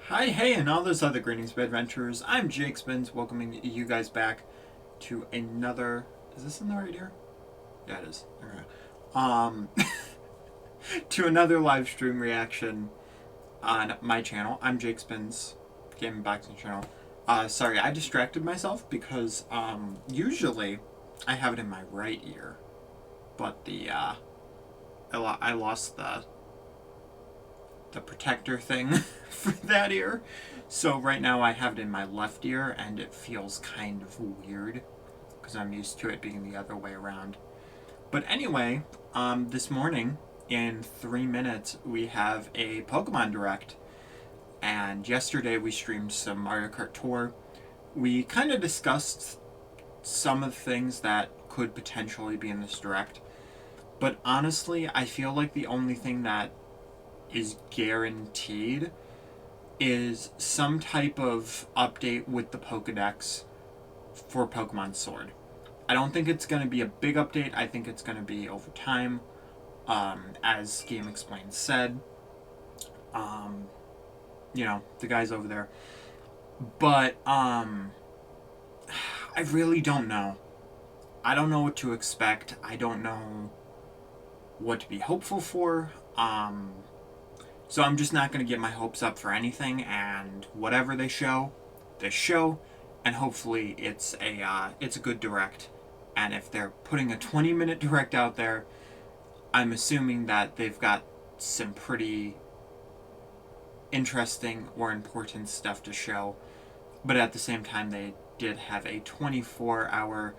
Hi, hey, and all those other greetings, adventurers. I'm Jake Spins, welcoming you guys back to another. Is this in the right ear? Yeah, it is. Okay. To another live stream reaction on my channel. I'm Jake Spins, gaming boxing channel. Sorry, I distracted myself because usually I have it in my right ear, but I lost the protector thing for that ear. So right now I have it in my left ear and it feels kind of weird because I'm used to it being the other way around. But anyway, this morning in 3 minutes we have a Pokemon Direct, and yesterday we streamed some Mario Kart Tour. We kind of discussed some of the things that could potentially be in this Direct, but honestly I feel like the only thing that is guaranteed is some type of update with the Pokedex for Pokemon Sword. I don't think it's going to be a big update. I think it's going to be over time, as Game Explained said. The guys over there. But I really don't know. I don't know what to expect. I don't know what to be hopeful for. So I'm just not going to get my hopes up for anything, and whatever they show, and hopefully it's a good Direct. And if they're putting a 20-minute Direct out there, I'm assuming that they've got some pretty interesting or important stuff to show. But at the same time, they did have a 24-hour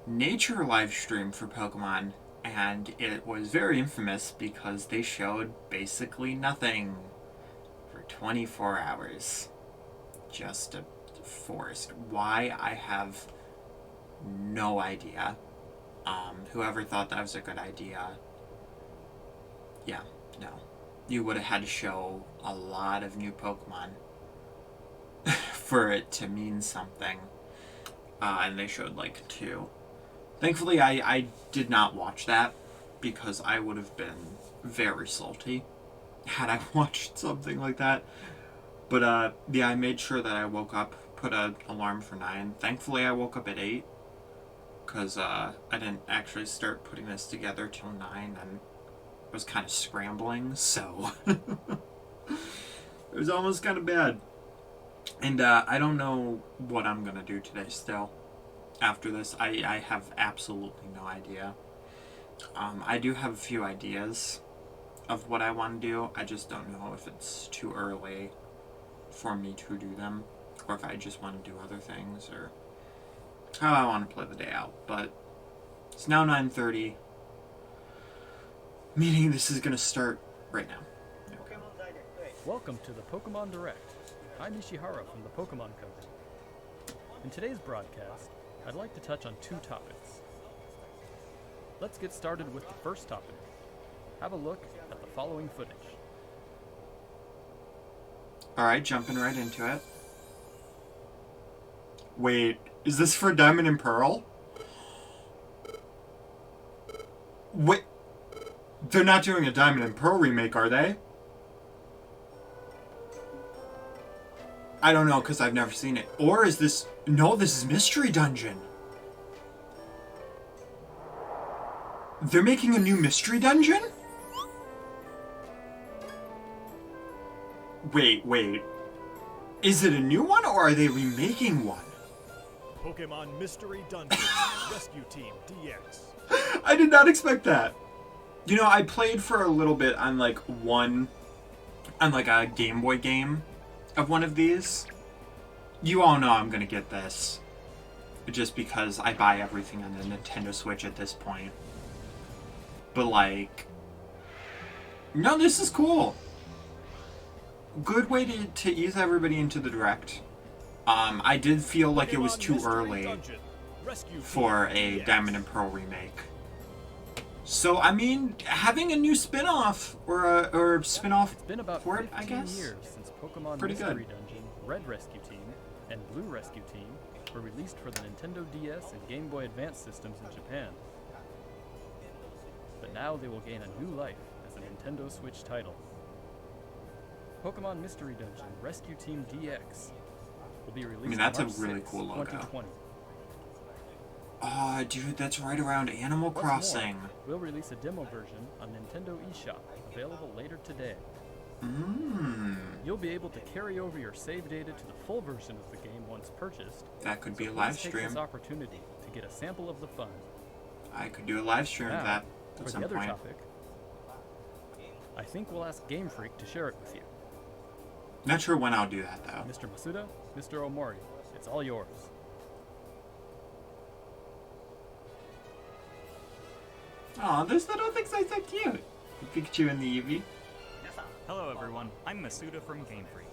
nature live stream for Pokemon, and it was very infamous because they showed basically nothing for 24 hours. Just a forest. Why? I have no idea. Whoever thought that was a good idea, yeah, no. You would have had to show a lot of new Pokemon for it to mean something. And they showed like 2. Thankfully, I did not watch that because I would have been very salty had I watched something like that. But yeah, I made sure that I woke up, put an alarm for 9. Thankfully, I woke up at 8 because I didn't actually start putting this together till 9, and I was kind of scrambling, so it was almost kind of bad. And I don't know what I'm going to do today still. After this, I have absolutely no idea. I do have a few ideas of what I want to do. I just don't know if it's too early for me to do them, or if I just want to do other things, or how I want to play the day out. But it's now 9:30, meaning this is going to start right now. Welcome to the Pokemon Direct. I'm Ishihara from the Pokemon Company. In today's broadcast, I'd like to touch on 2 topics. Let's get started with the first topic. Have a look at the following footage. Alright, jumping right into it. Wait, is this for Diamond and Pearl? Wait, they're not doing a Diamond and Pearl remake, are they? I don't know, because I've never seen it. Or is this... No, this is Mystery Dungeon. They're making a new Mystery Dungeon? Wait. Is it a new one, or are they remaking one? Pokemon Mystery Dungeon Rescue Team DX. I did not expect that. You know, I played for a little bit on a Game Boy game of one of these. You all know I'm gonna get this, just because I buy everything on the Nintendo Switch at this point. But no, this is cool. Good way to ease everybody into the Direct. I did feel like it was too early for a Diamond and Pearl remake. So, I mean, having a new spin-off, or spin-off for it, I guess. Years since Pokemon Pretty Mystery good. Dungeon, Red Rescue Team, and Blue Rescue Team were released for the Nintendo DS and Game Boy Advance systems in Japan. But now they will gain a new life as a Nintendo Switch title. Pokemon Mystery Dungeon Rescue Team DX will be released I mean, that's a March really 6th, cool logo. 2020. Oh, dude, that's right around Animal What's Crossing. more, we'll release a demo version on Nintendo eShop, available later today. You'll be able to carry over your save data to the full version of the game once purchased. That could be a Please live take stream. this opportunity to get a sample of the fun. I could do a live stream Now, of that for at the some other point. topic, I think we'll ask Game Freak to share it with you. Not sure when I'll do that, though. Mr. Masuda, Mr. Omori, it's all yours. Aw, those little things are so cute. The Pikachu and the Eevee. Hello everyone, I'm Masuda from Game Freak.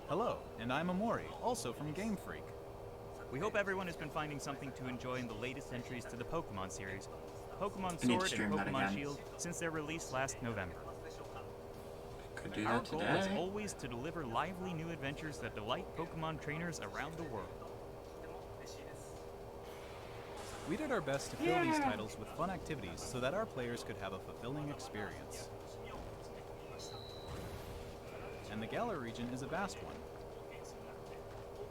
Hello, and I'm Amori, also from Game Freak. We hope everyone has been finding something to enjoy in the latest entries to the Pokemon series, Pokemon I need to Sword and stream that Pokemon again. Shield, since their release last November. Could do Our that goal is today. always to deliver lively new adventures that delight Pokemon trainers around the world. We did our best to fill these titles with fun activities so that our players could have a fulfilling experience. And the Galar region is a vast one.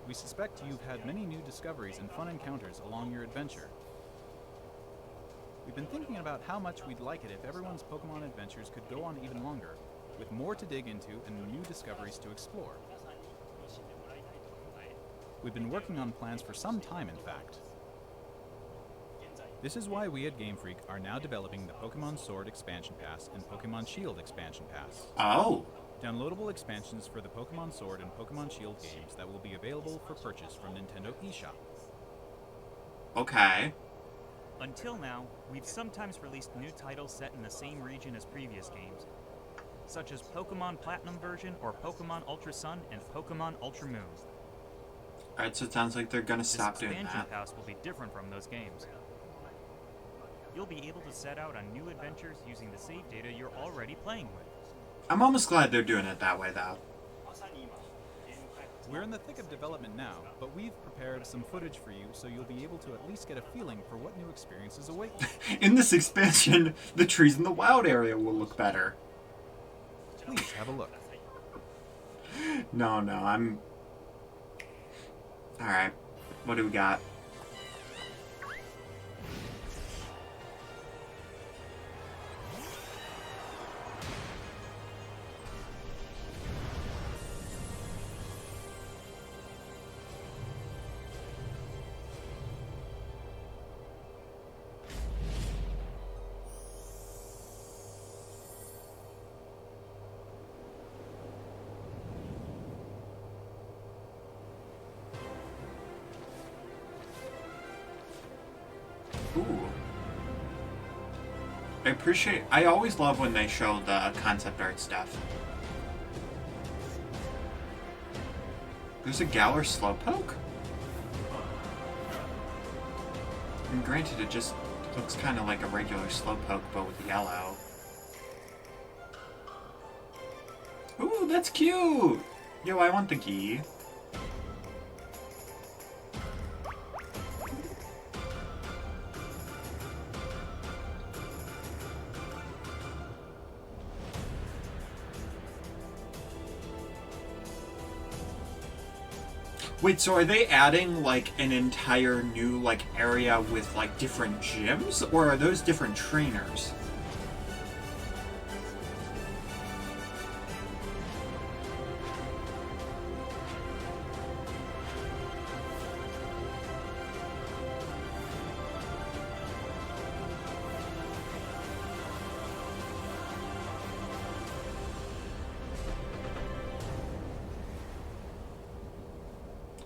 We suspect you've had many new discoveries and fun encounters along your adventure. We've been thinking about how much we'd like it if everyone's Pokemon adventures could go on even longer, with more to dig into and new discoveries to explore. We've been working on plans for some time, in fact. This is why we at Game Freak are now developing the Pokemon Sword Expansion Pass and Pokemon Shield Expansion Pass. Oh, Downloadable expansions for the Pokemon Sword and Pokemon Shield games that will be available for purchase from Nintendo eShop. okay. Until now, we've sometimes released new titles set in the same region as previous games, such as Pokemon Platinum version or Pokemon Ultra Sun and Pokemon Ultra Moon. Alright, so it sounds like they're gonna This stop doing expansion that. pass will be different from those games. You'll be able to set out on new adventures using the save data you're already playing with. I'm almost glad they're doing it that way, though. We're in the thick of development now, but we've prepared some footage for you so you'll be able to at least get a feeling for what new experiences await you. In this expansion, the trees in the wild area will look better. Please have a look. No, I'm... Alright, what do we got? Ooh. I always love when they show the concept art stuff. There's a Galar Slowpoke? And granted, it just looks kind of like a regular Slowpoke, but with yellow. Ooh, that's cute! Yo, I want the Gi. Wait, so are they adding, like, an entire new, like, area with, like, different gyms? Or are those different trainers?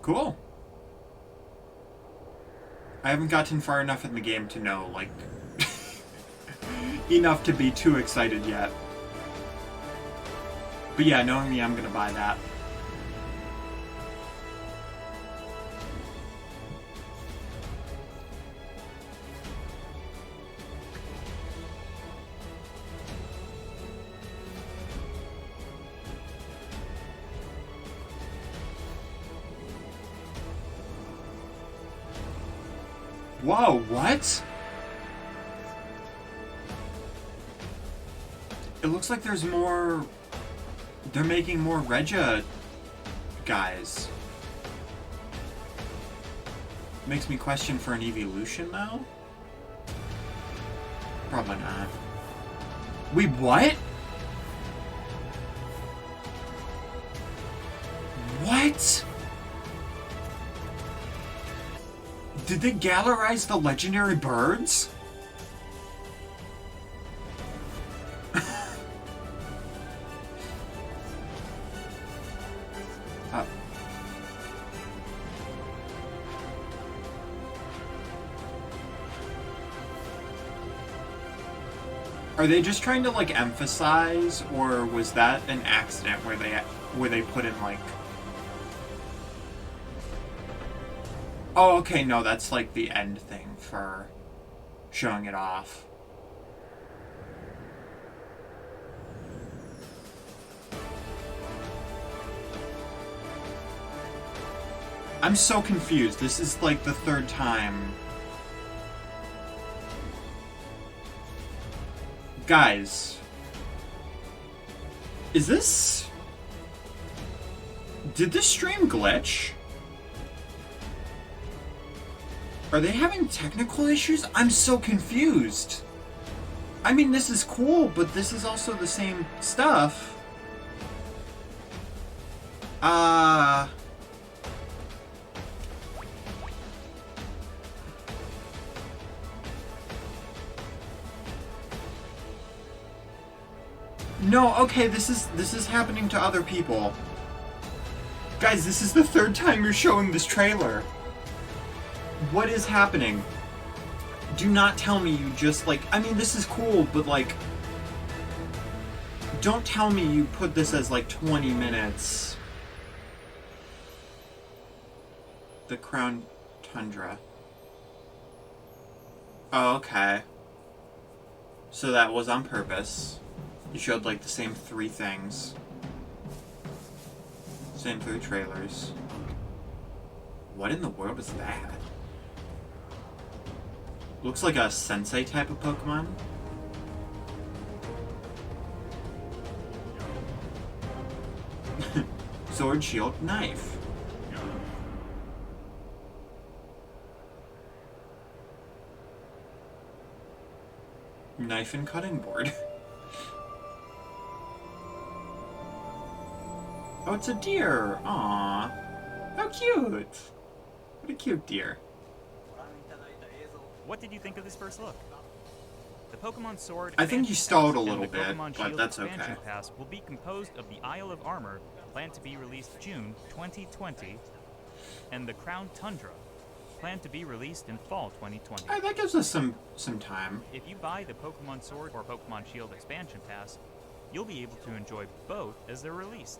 Cool. I haven't gotten far enough in the game to know, like, enough to be too excited yet. But yeah, knowing me, I'm gonna buy that. Whoa, what? It looks like there's more They're making more Regia guys. Makes me question for an evolution, though? Probably not. Wait, what? What? Did they galerize the legendary birds? Oh. Are they just trying to like emphasize, or was that an accident where they put in like? Oh, okay, no, that's like the end thing for showing it off. I'm so confused. This is like the third time. Guys. Is this... Did this stream glitch? Are they having technical issues? I'm so confused. I mean, this is cool, but this is also the same stuff. No, okay, this is happening to other people. Guys, this is the third time you're showing this trailer. What is happening? Do not tell me you just, like... I mean, this is cool, but, like... Don't tell me you put this as, like, 20 minutes. The Crown Tundra. Oh, okay. So that was on purpose. You showed, like, the same 3 things. Same 3 trailers. What in the world is that? Looks like a sensei type of Pokemon. Sword, shield, knife. Knife and cutting board. Oh, it's a deer. Aww. How cute. What a cute deer. What did you think of this first look? The Pokemon Sword I think you Expansion stalled a Pass little and the bit, Pokemon but Shield that's Expansion okay. Pass will be composed of the Isle of Armor, planned to be released June 2020, and the Crown Tundra, planned to be released in fall 2020. Alright, that gives us some time. If you buy the Pokemon Sword or Pokemon Shield Expansion Pass, you'll be able to enjoy both as they're released.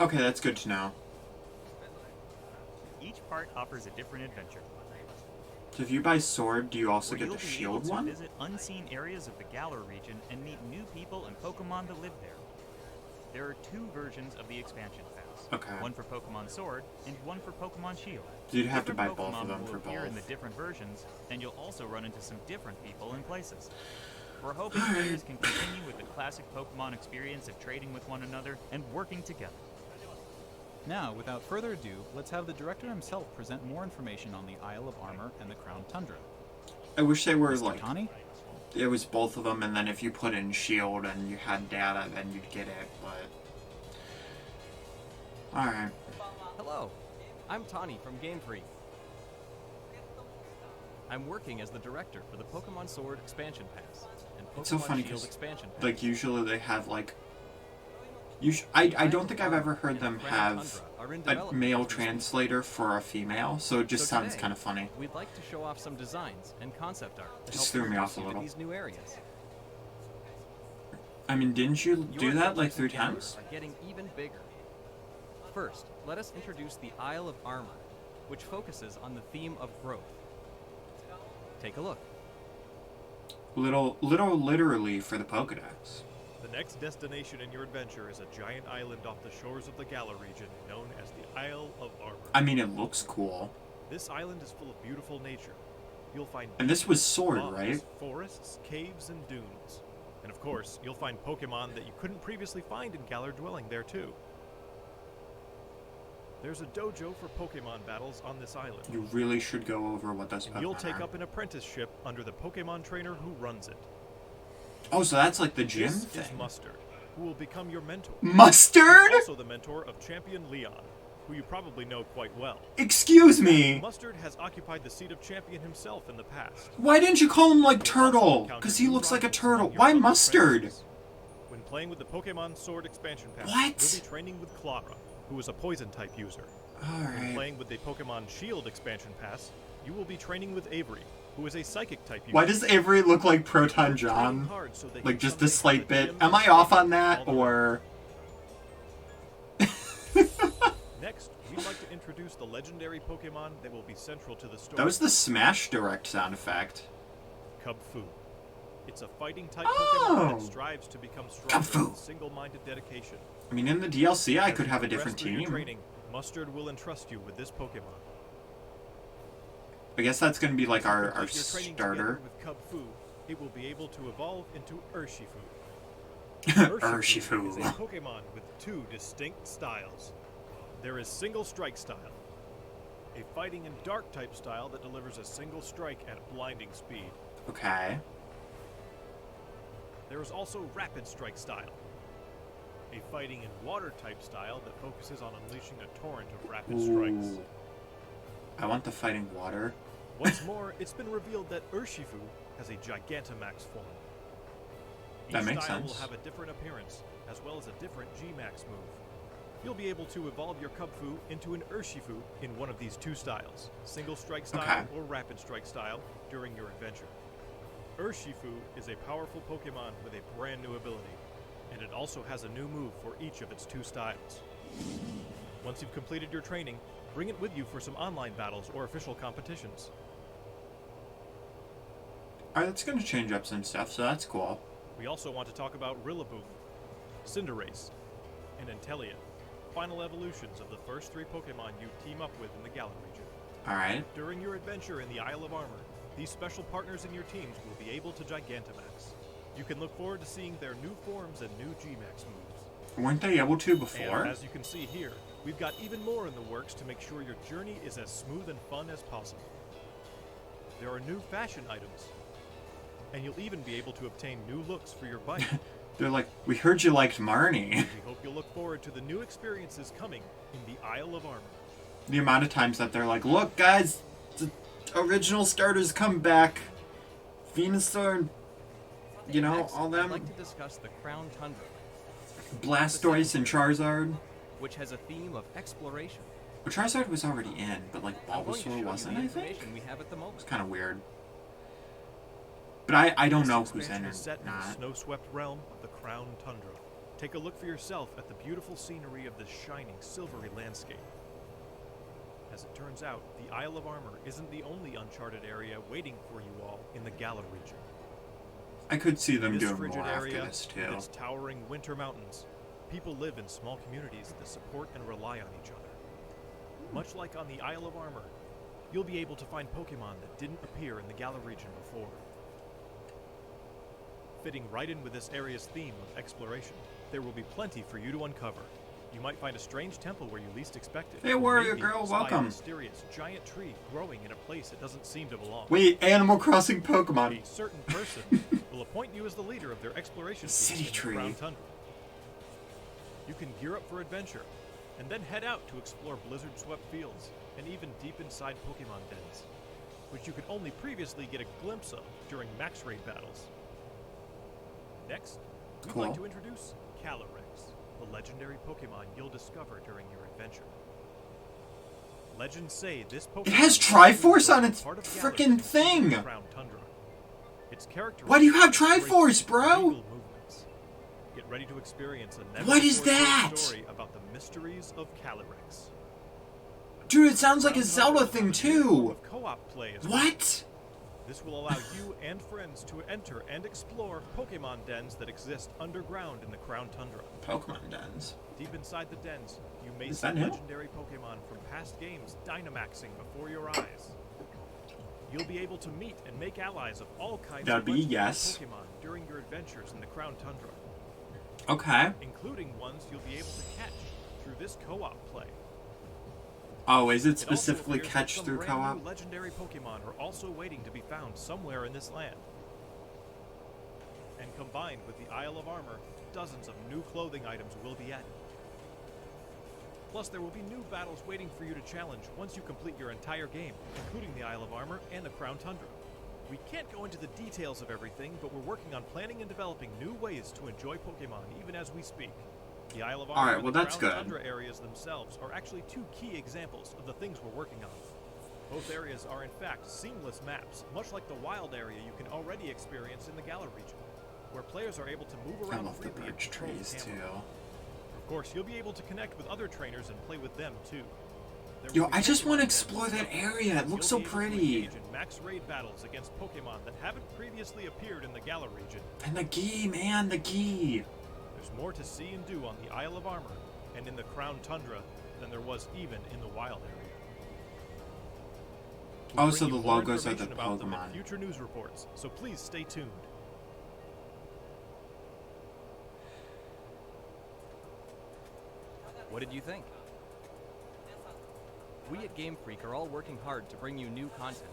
Okay, that's good to know. Each part offers a different adventure. So if you buy Sword, do you also where get you'll the be Shield able to one? visit unseen areas of the Galar region and meet new people and Pokemon that live there. There are 2 versions of the expansion pass. Okay. One for Pokemon Sword and one for Pokemon Shield. So you'd have to buy Different both of Pokemon them will for appear in the both. different versions, and you'll also run into some different people and places. We're hoping Alright. players can continue with the classic Pokemon experience of trading with one another and working together. Now, without further ado, let's have the director himself present more information on the Isle of Armor and the Crown Tundra. I wish they were Mr. like... Tani? It was both of them, and then if you put in Shield and you had data, then you'd get it, but... Alright. Hello, I'm Tani from Game Freak. I'm working as the director for the Pokemon Sword Expansion Pass and Pokemon It's so funny Shield because, Expansion Pass. like, usually they have, like... I don't think I've ever heard them have a male translator for a female, so it just sounds today, kind of funny. We'd like to show off some designs and concept art to Just help threw me off introduce a you to little. these new areas. I mean, didn't you do Your that like adventures 3 and games times? are getting even bigger. First, let us introduce the Isle of Armor, which focuses on the theme of growth. Take a look. Little literally for the Pokedex. The next destination in your adventure is a giant island off the shores of the Galar region known as the Isle of Armor. I mean, it looks cool. This island is full of beautiful nature. You'll find And this was Sword, mountains, right? forests, caves, and dunes. And of course, you'll find Pokemon that you couldn't previously find in Galar Dwelling there too. There's a dojo for Pokemon battles on this island. You really should go over what those And Pokemon you'll take are. up an apprenticeship under the Pokemon trainer who runs it. Oh, so that's like the gym This thing. is Mustard, who will become your mentor. Mustard? He's also the mentor of Champion Leon, who you probably know quite well. Excuse me. Mustard has occupied the seat of champion himself in the past. Why didn't you call him like You'll also Turtle? encounter Because he new looks like a rivals turtle. among your Why fellow Mustard? apprentices. When playing with the Pokemon Sword expansion pack, What? you'll be training with Clara, who is a poison type user. When Alright. playing with the Pokemon Shield expansion pass, you will be training with Avery, who is a psychic type user. Why does Avery look like Proton Training John? hard so they Like can just a someday slight have a bit. gym Am I and off on all that, the or... Next, we'd like to introduce the legendary Pokemon that will be central to the story. That was the Smash Direct sound effect. Kubfu. It's a fighting type Oh. Pokemon that strives to become stronger Kubfu. with single-minded dedication. I mean, in the DLC, I As could you have a progress different through your team. Training, Mustard will entrust you with this Pokemon. I guess that's going to be like As you our complete your training starter. together with Kubfu, it will be able to evolve into Urshifu. Urshifu. is a Pokemon with two distinct styles. There is single strike style, a fighting and dark type style that delivers a single strike at blinding speed. Okay. There is also rapid strike style, a fighting and water type style that focuses on unleashing a torrent of rapid strikes. Ooh. I want the fighting water. What's more, it's been revealed that Urshifu has a Gigantamax form. Each That makes style sense. will have a different appearance, as well as a different G-Max move. You'll be able to evolve your Kubfu into an Urshifu in one of these two styles, single strike style Okay. or rapid strike style, during your adventure. Urshifu is a powerful Pokemon with a brand new ability, and it also has a new move for each of its two styles. Once you've completed your training, bring it with you for some online battles or official competitions. Alright, that's going to change up some stuff, so that's cool. We also want to talk about Rillaboom, Cinderace, and Inteleon, final evolutions of the first three Pokemon you team up with in the Galar region. Alright. During your adventure in the Isle of Armor, these special partners in your teams will be able to Gigantamax. You can look forward to seeing their new forms and new G-Max moves. Weren't they able to And before? as you can see here, we've got even more in the works to make sure your journey is as smooth and fun as possible. There are new fashion items, and you'll even be able to obtain new looks for your bike. They're like, we heard you liked Marnie. We hope you'll look forward to the new experiences coming in the Isle of Armor. The amount of times that they're like, look guys, the original starters come back. Venusaur, you know, Next, all I'd them. like to discuss the Crown Tundra, Blastoise and Charizard. which has a theme of exploration. But Charizard was already in, but like I'm going to show Bulbasaur you wasn't, the I think? information we have at the moment. It's kind of weird. But I don't This know who's expansion in or is set in the not. snow-swept realm of the Crown Tundra. Take a look for yourself at the beautiful scenery of this shining, silvery landscape. As it turns out, the Isle of Armor isn't the only uncharted area waiting for you all in the Galar region. I could see them This doing frigid more after area, this with too. its towering winter mountains, people live in small communities that support and rely on each other. Much like on the Isle of Armor, you'll be able to find Pokemon that didn't appear in the Galar region before. Fitting right in with this area's theme of exploration, there will be plenty for you to uncover. You might find a strange temple where you least expect it. Hey, or warrior maybe girl, spy a welcome. mysterious giant tree growing in a place that doesn't seem to belong. Wait, Animal Crossing Pokemon. A certain person will appoint you as the leader of their exploration team City in the tree. Crown Tundra. You can gear up for adventure, and then head out to explore blizzard-swept fields, and even deep inside Pokemon dens, which you could only previously get a glimpse of during max raid battles. Next, we'd like Cool. to introduce Calyrex, the legendary Pokemon you'll discover during your adventure. Legends say this Pokemon has is Triforce on its part of frickin' Galar in the thing. Crown Tundra. Its character. Why do you have great Triforce, bro? legal movements. Get ready to experience a What is never-before-told that? story about the mysteries of Calyrex. Dude, it sounds like a Crown Zelda Tundra thing has a new form too. of co-op play as well. What? This will allow you and friends to enter and explore Pokemon dens that exist underground in the Crown Tundra. Pokemon dens. Deep inside the dens, you may Is see that new? legendary Pokemon from past games Dynamaxing before your eyes. You'll be able to meet and make allies of all kinds That'd of be legendary yes. Pokemon during your adventures in the Crown Tundra, Okay. including ones you'll be able to catch through this co-op play. Oh, is it It also specifically appears that catch some through brand co-op? new legendary Pokemon are also waiting to be found somewhere in this land. And combined with the Isle of Armor, dozens of new clothing items will be added. Plus, there will be new battles waiting for you to challenge once you complete your entire game, including the Isle of Armor and the Crown Tundra. We can't go into the details of everything, but we're working on planning and developing new ways to enjoy Pokemon even as we speak. The Isle of Armor Alright, and well, the that's Crown good. Tundra areas themselves are actually two key examples of the things we're working on. Both areas are in fact seamless maps, much like the wild area you can already experience in the Galar region, where players are able to move I around love the freely and birch control the trees camera. too. Of course, you'll be able to connect with other trainers and play with them too. There Yo, will be I just want to Pokemon explore events that as well. area. It looks so You'll be able to pretty. engage in max raid battles against Pokemon that haven't previously appeared in the Galar region. And the gi, man, the gi. There's more to see and do on the Isle of Armor and in the Crown Tundra than there was even in the wild area. Oh, We'll so bring the you more logos are the information about them in Pokemon. future news reports, so please stay tuned. What did you think? We at Game Freak are all working hard to bring you new content,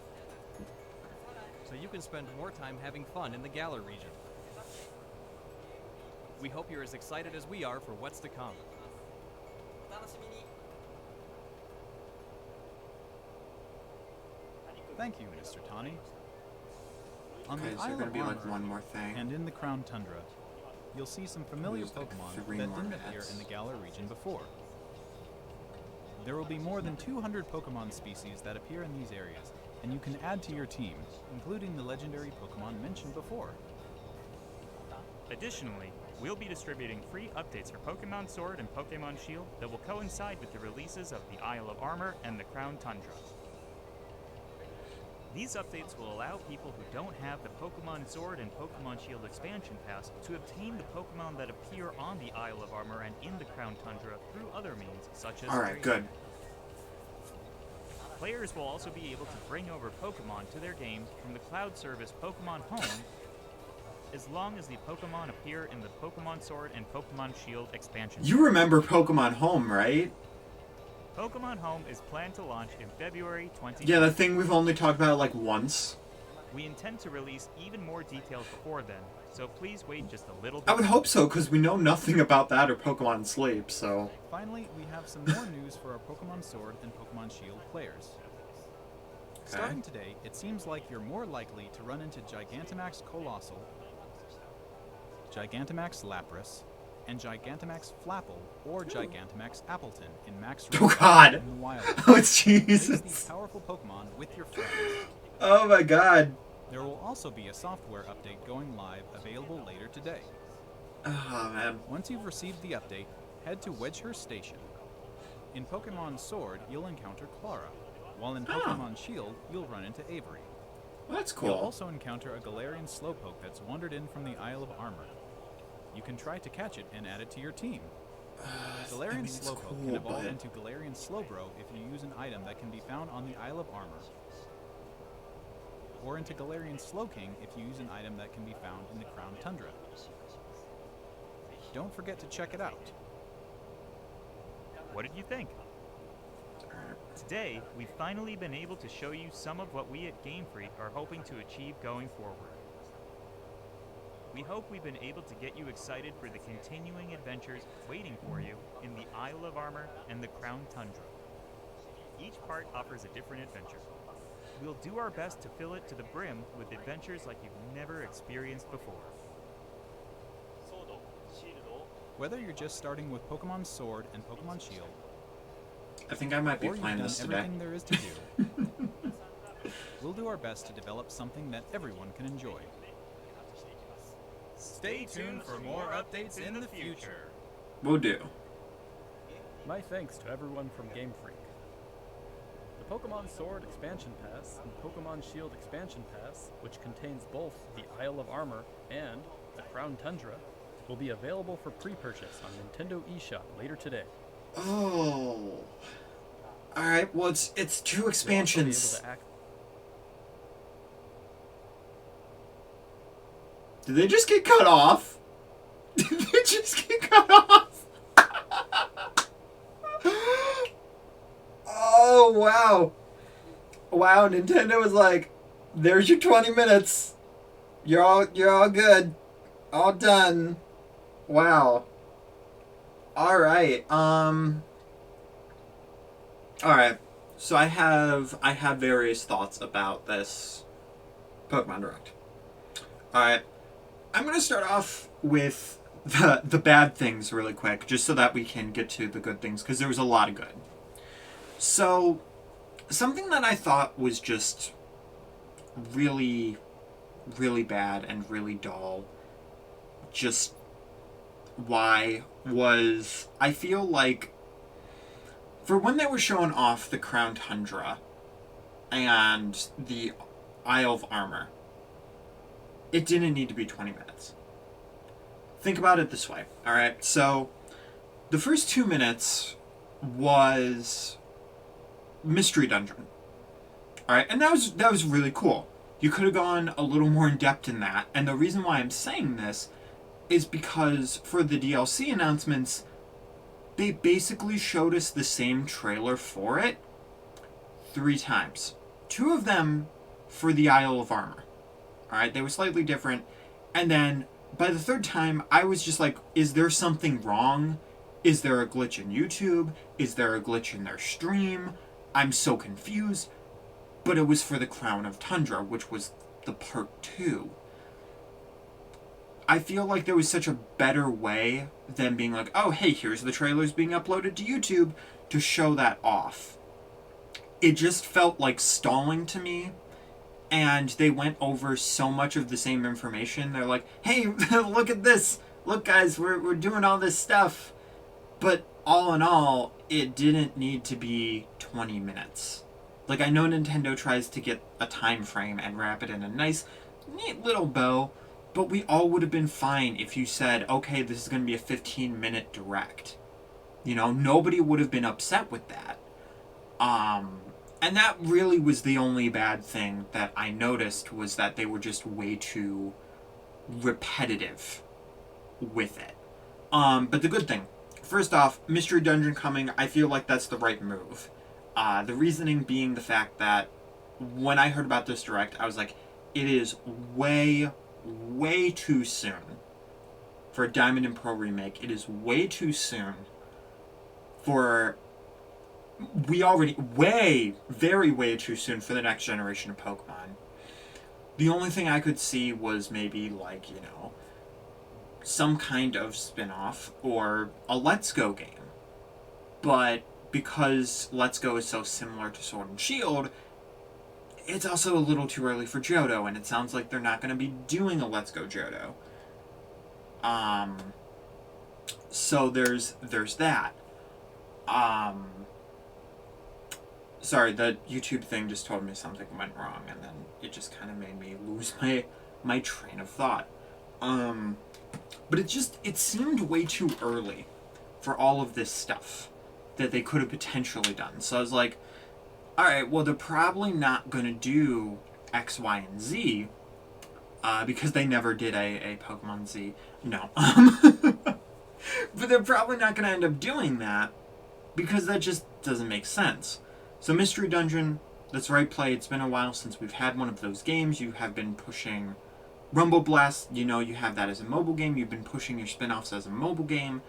so you can spend more time having fun in the Galar region. We hope you're as excited as we are for what's to come. Thank you, Mr. Tani. On Okay, the so Isle gonna of be like Armor one more thing. and in the Crown Tundra, you'll see some familiar There's like Pokemon 3 that more didn't appear minutes. in the Galar region before. There will be more than 200 Pokemon species that appear in these areas, and you can add to your team, including the legendary Pokemon mentioned before. Additionally, we'll be distributing free updates for Pokemon Sword and Pokemon Shield that will coincide with the releases of the Isle of Armor and the Crown Tundra. These updates will allow people who don't have the Pokemon Sword and Pokemon Shield expansion pass to obtain the Pokemon that appear on the Isle of Armor and in the Crown Tundra through other means, such as Alright, trading. good. Players will also be able to bring over Pokemon to their games from the cloud service Pokemon Home, as long as the Pokemon appear in the Pokemon Sword and Pokemon Shield expansion. You remember Pokemon Home, right? Pokemon Home is planned to launch in February 2020. Yeah, the thing we've only talked about like once. We intend to release even more details before then, so please wait just a little bit. I would hope so, because we know nothing about that or Pokemon Sleep, so... Finally, we have some more news for our Pokemon Sword and Pokemon Shield players. Starting today, it seems like you're more likely to run into Gigantamax Colossal, Gigantamax Lapras, and Gigantamax Flapple or Gigantamax Appleton in Max Oh Raid god! in the wild. Oh Face these Jesus! powerful Pokemon with your friends. Oh my god! There will also be a software update going live available later today. Oh man. Once you've received the update, head to Wedgehurst Station. In Pokemon Sword, you'll encounter Clara, while in Pokemon Shield, you'll run into Avery. Well, that's You'll cool. also encounter a Galarian Slowpoke that's wandered in from the Isle of Armor. You can try to catch it and add it to your team. Galarian it's Slowpoke cool, can evolve but- into Galarian Slowbro if you use an item that can be found on the Isle of Armor, or into Galarian Slowking if you use an item that can be found in the Crown Tundra. Don't forget to check it out. What did you think? Today, we've finally been able to show you some of what we at Game Freak are hoping to achieve going forward. We hope we've been able to get you excited for the continuing adventures waiting for you in the Isle of Armor and the Crown Tundra. Each part offers a different adventure. We'll do our best to fill it to the brim with adventures like you've never experienced before. Whether you're just starting with Pokemon Sword and Pokemon Shield, I think I might be or you've playing done this today. everything there is to do, we'll do our best to develop something that everyone can enjoy. Stay tuned for more updates in the future. Will do. My thanks to everyone from Game Freak. The Pokemon Sword Expansion Pass and Pokemon Shield Expansion Pass, which contains both the Isle of Armor and the Crown Tundra, will be available for pre-purchase on Nintendo eShop later today. Oh. Alright, well it's two You'll also be able expansions. to Did they just get cut off? Did they just get cut off? Oh, wow. Wow, Nintendo was like, there's your 20 minutes. You're all good. All done. Wow. Alright, Alright. So I have various thoughts about this Pokemon Direct. Alright. I'm gonna start off with the bad things really quick, just so that we can get to the good things, because there was a lot of good. So, something that I thought was just really, really bad and really dull, just why, was I feel like for when they were showing off the Crown Tundra and the Isle of Armor, it didn't need to be 20 minutes. Think about it this way, alright? So, the first 2 minutes was Mystery Dungeon. Alright, and that was really cool. You could have gone a little more in depth in that, and the reason why I'm saying this is because for the DLC announcements, they basically showed us the same trailer for it 3 times. 2 of them for the Isle of Armor. Alright, they were slightly different. And then, by the 3rd time, I was just like, is there something wrong? Is there a glitch in YouTube? Is there a glitch in their stream? I'm so confused. But it was for the Crown of Tundra, which was the part 2. I feel like there was such a better way than being like, oh, hey, here's the trailers being uploaded to YouTube, to show that off. It just felt like stalling to me, and they went over so much of the same information. They're like, hey, look at this. Look, guys, we're doing all this stuff. But all in all, it didn't need to be 20 minutes. Like, I know Nintendo tries to get a time frame and wrap it in a nice, neat little bow, but we all would have been fine if you said, okay, this is going to be a 15-minute direct. You know, nobody would have been upset with that. And that really was the only bad thing that I noticed, was that they were just way too repetitive with it. But the good thing, first off, Mystery Dungeon coming, I feel like that's the right move. The reasoning being the fact that when I heard about this direct, I was like, it is way too soon for a Diamond and Pearl remake. It is way too soon for... way too soon for the next generation of Pokemon. The only thing I could see was maybe, like, you know, some kind of spin-off or a Let's Go game. But because Let's Go is so similar to Sword and Shield, it's also a little too early for Johto, and it sounds like they're not going to be doing a Let's Go Johto. So there's that. Sorry, the YouTube thing just told me something went wrong, and then it just kind of made me lose my train of thought. But it seemed way too early for all of this stuff that they could have potentially done. So I was like, alright, well, they're probably not going to do X, Y, and Z, because they never did a Pokemon Z. No. But they're probably not going to end up doing that, because that just doesn't make sense. So Mystery Dungeon, that's the right play. It's been a while since we've had one of those games. You have been pushing Rumble Blast, you know, you have that as a mobile game. You've been pushing your spin-offs as a mobile game.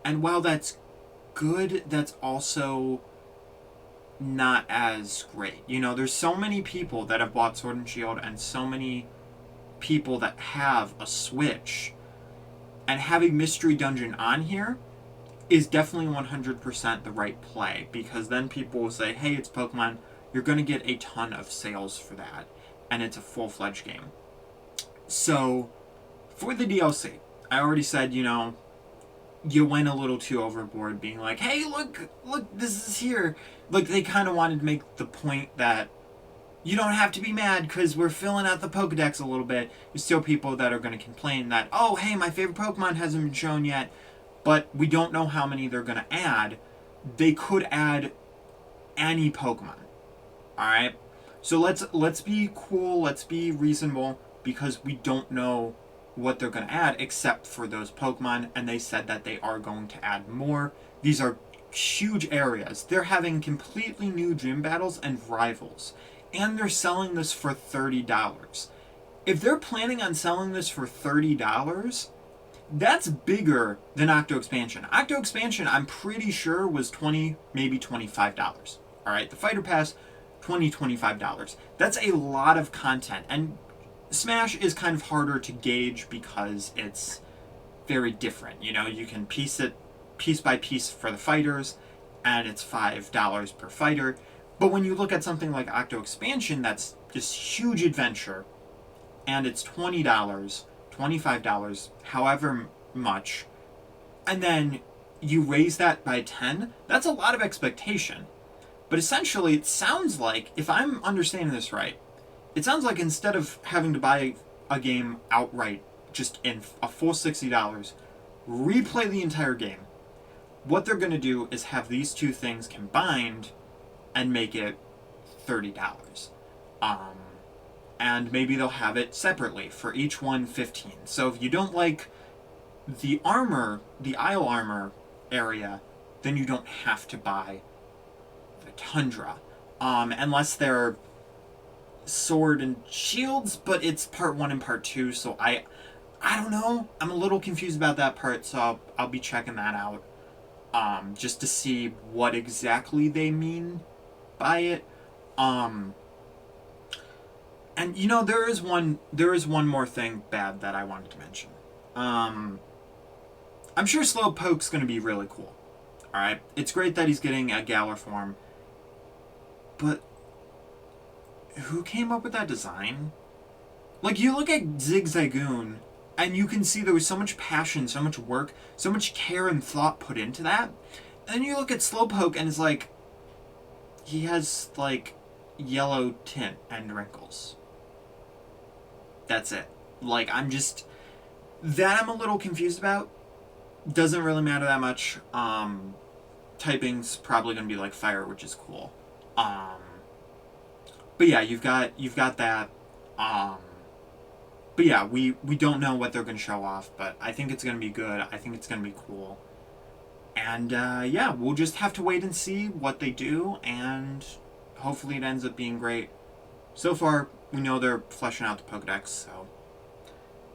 And while that's good, that's also not as great. You know, there's so many people that have bought Sword and Shield, and so many people that have a Switch. And having Mystery Dungeon on here is definitely 100% the right play, because then people will say, hey, it's Pokemon, you're going to get a ton of sales for that, and it's a full-fledged game. So, for the DLC, I already said, you know, you went a little too overboard, being like, hey, look, this is here. Like, they kind of wanted to make the point that you don't have to be mad because we're filling out the Pokedex a little bit. There's still people that are going to complain that, oh, hey, my favorite Pokemon hasn't been shown yet, but we don't know how many they're going to add. They could add any Pokemon. Alright? So let's be cool, let's be reasonable, because we don't know what they're going to add except for those Pokemon, and they said that they are going to add more. These are huge areas. They're having completely new gym battles and rivals, and they're selling this for $30. If they're planning on selling this for $30, that's bigger than Octo Expansion. Octo Expansion, I'm pretty sure, was $20, maybe $25. All right, the Fighter Pass, $20, $25. That's a lot of content, and Smash is kind of harder to gauge because it's very different. You know, you can piece it piece by piece for the fighters, and it's $5 per fighter. But when you look at something like Octo Expansion, that's this huge adventure, and it's $20, $25, however much, and then you raise that by 10, that's a lot of expectation. But essentially, it sounds like, if I'm understanding this right, it sounds like instead of having to buy a game outright, just in a full $60, replay the entire game, what they're going to do is have these two things combined and make it $30. And maybe they'll have it separately, for each one $15. So if you don't like the armor, the Isle Armor area, then you don't have to buy the Tundra. Unless they're Sword and Shields, but it's part 1 and part 2, so I don't know. I'm a little confused about that part, so I'll be checking that out. Just to see what exactly they mean by it. And you know, there is one more thing bad that I wanted to mention. I'm sure Slowpoke's going to be really cool. Alright? It's great that he's getting a Galar form. But who came up with that design? Like, you look at Zigzagoon, and you can see there was so much passion, so much work, so much care and thought put into that. And then you look at Slowpoke, and it's like, he has, like, yellow tint and wrinkles. That's it. Like, I'm a little confused about. Doesn't really matter that much. Typing's probably going to be like fire, which is cool. But yeah, you've got that. But yeah, we don't know what they're going to show off, but I think it's going to be good. I think it's going to be cool. And yeah, we'll just have to wait and see what they do, and hopefully it ends up being great. So far, we know they're fleshing out the Pokedex, so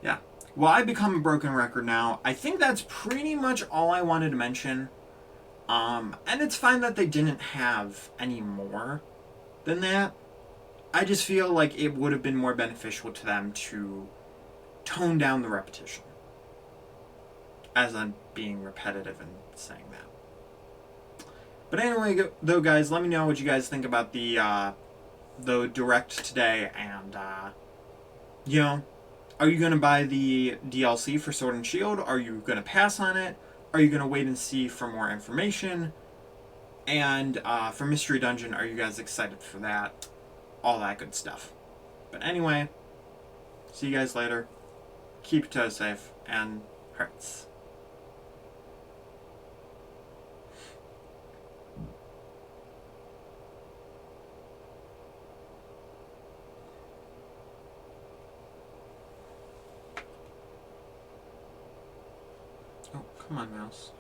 yeah. Well, I've become a broken record now. I think that's pretty much all I wanted to mention. And it's fine that they didn't have any more than that. I just feel like it would have been more beneficial to them to tone down the repetition. As I'm being repetitive and saying that. But anyway, though, guys, let me know what you guys think about the Direct today, and, you know, are you going to buy the DLC for Sword and Shield? Are you going to pass on it? Are you going to wait and see for more information? And for Mystery Dungeon, are you guys excited for that? All that good stuff. But anyway, see you guys later. Keep your toes safe, and hearts. Oh, come on, mouse.